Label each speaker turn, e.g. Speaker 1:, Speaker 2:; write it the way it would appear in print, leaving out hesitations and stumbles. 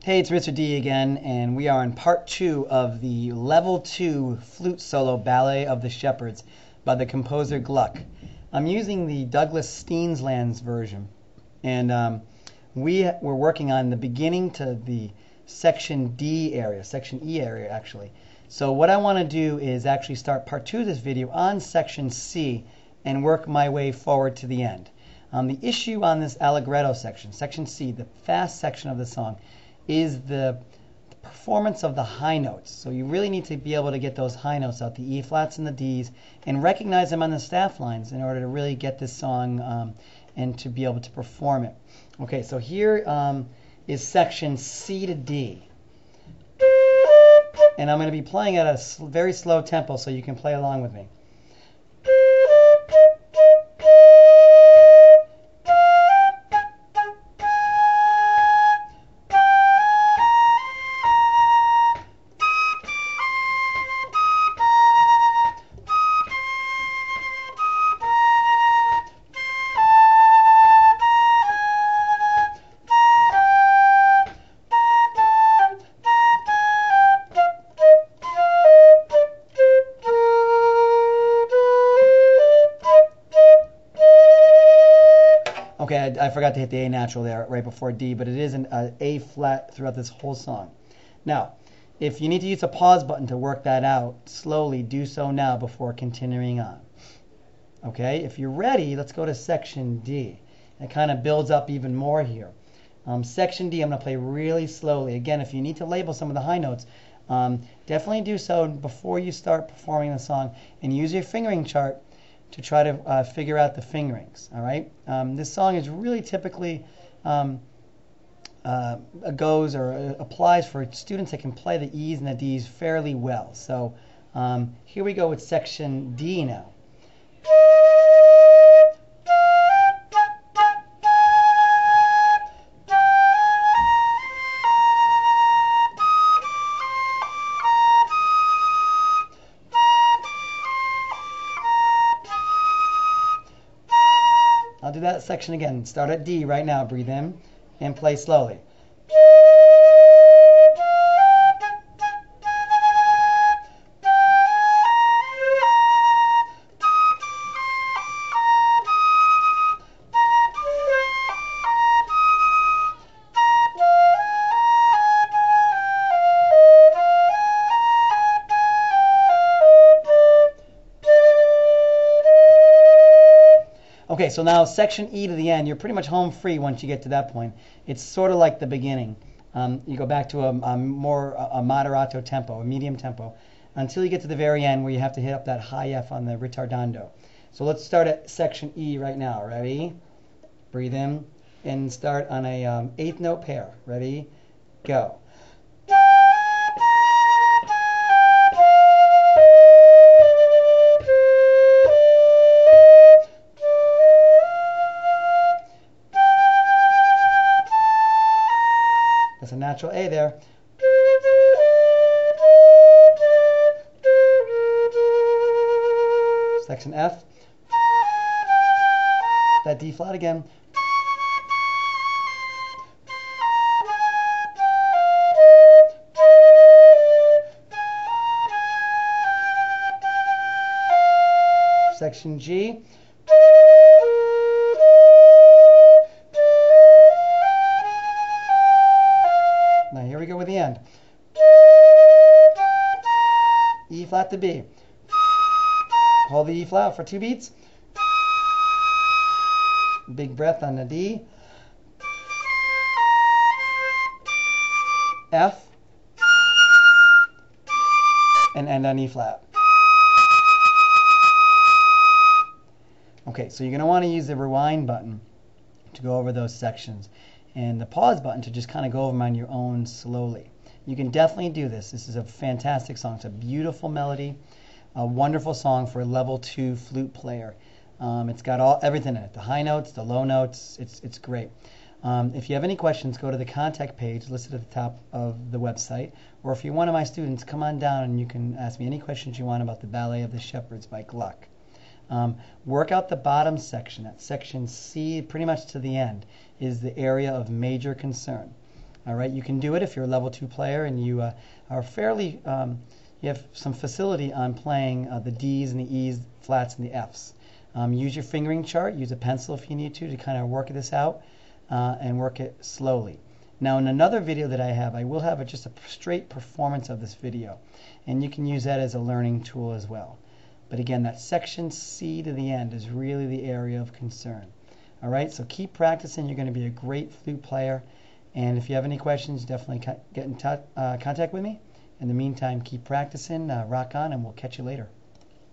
Speaker 1: Hey, it's Mr. D again, and we are in part 2 of the Level 2 Flute Solo Ballet of the Shepards by the composer Gluck. I'm using the Douglas Steensland's version, and we were working on the beginning to the section D area, section E area actually. So what I want to do is actually start part 2 of this video on section C and work my way forward to the end. The issue on this allegretto section, section C, the fast section of the song, is the performance of the high notes. So you really need to be able to get those high notes out, the E flats and the Ds, and recognize them on the staff lines in order to really get this song and to be able to perform it. Okay, so here is section C to D. And I'm going to be playing at a very slow tempo so you can play along with me. Okay, I forgot to hit the A natural there right before D, but it is an A flat throughout this whole song. Now, if you need to use a pause button to work that out slowly, do so now before continuing on. Okay, if you're ready, let's go to section D. It kind of builds up even more here. Section D, I'm going to play really slowly. Again, if you need to label some of the high notes, definitely do so before you start performing the song, and use your fingering chart to try to figure out the fingerings. All right. This song is really typically goes or applies for students that can play the E's and the D's fairly well. So here we go with section D now. I'll do that section again. Start at D right now. Breathe in and play slowly. Okay, so now section E to the end, you're pretty much home free once you get to that point. It's sort of like the beginning. You go back to a moderato tempo, a medium tempo, until you get to the very end where you have to hit up that high F on the ritardando. So let's start at section E right now. Ready? Breathe in and start on a eighth note pair. Ready? Go. That's a natural A there. Section F. That D flat again. Section G. Now here we go with the end. E flat to B. Hold the E flat for 2 beats. Big breath on the D. F. And end on E flat. Okay, so you're going to want to use the rewind button to go over those sections, and the pause button to just kind of go over them on your own slowly. You can definitely do this. This is a fantastic song. It's a beautiful melody, a wonderful song for a level 2 flute player. It's got everything in it, the high notes, the low notes. It's great. If you have any questions, go to the contact page listed at the top of the website, or if you're one of my students, come on down and you can ask me any questions you want about the Ballet of the Shepards by Gluck. Work out the bottom section. That section C, pretty much to the end, is the area of major concern. All right, you can do it if you're a level 2 player and you are fairly, you have some facility on playing the D's and the E's, flats and the F's. Use your fingering chart, use a pencil if you need to kind of work this out and work it slowly. Now in another video that I will have just a straight performance of this video, and you can use that as a learning tool as well. But again, that section C to the end is really the area of concern. All right, so keep practicing. You're going to be a great flute player. And if you have any questions, definitely get in contact with me. In the meantime, keep practicing, rock on, and we'll catch you later.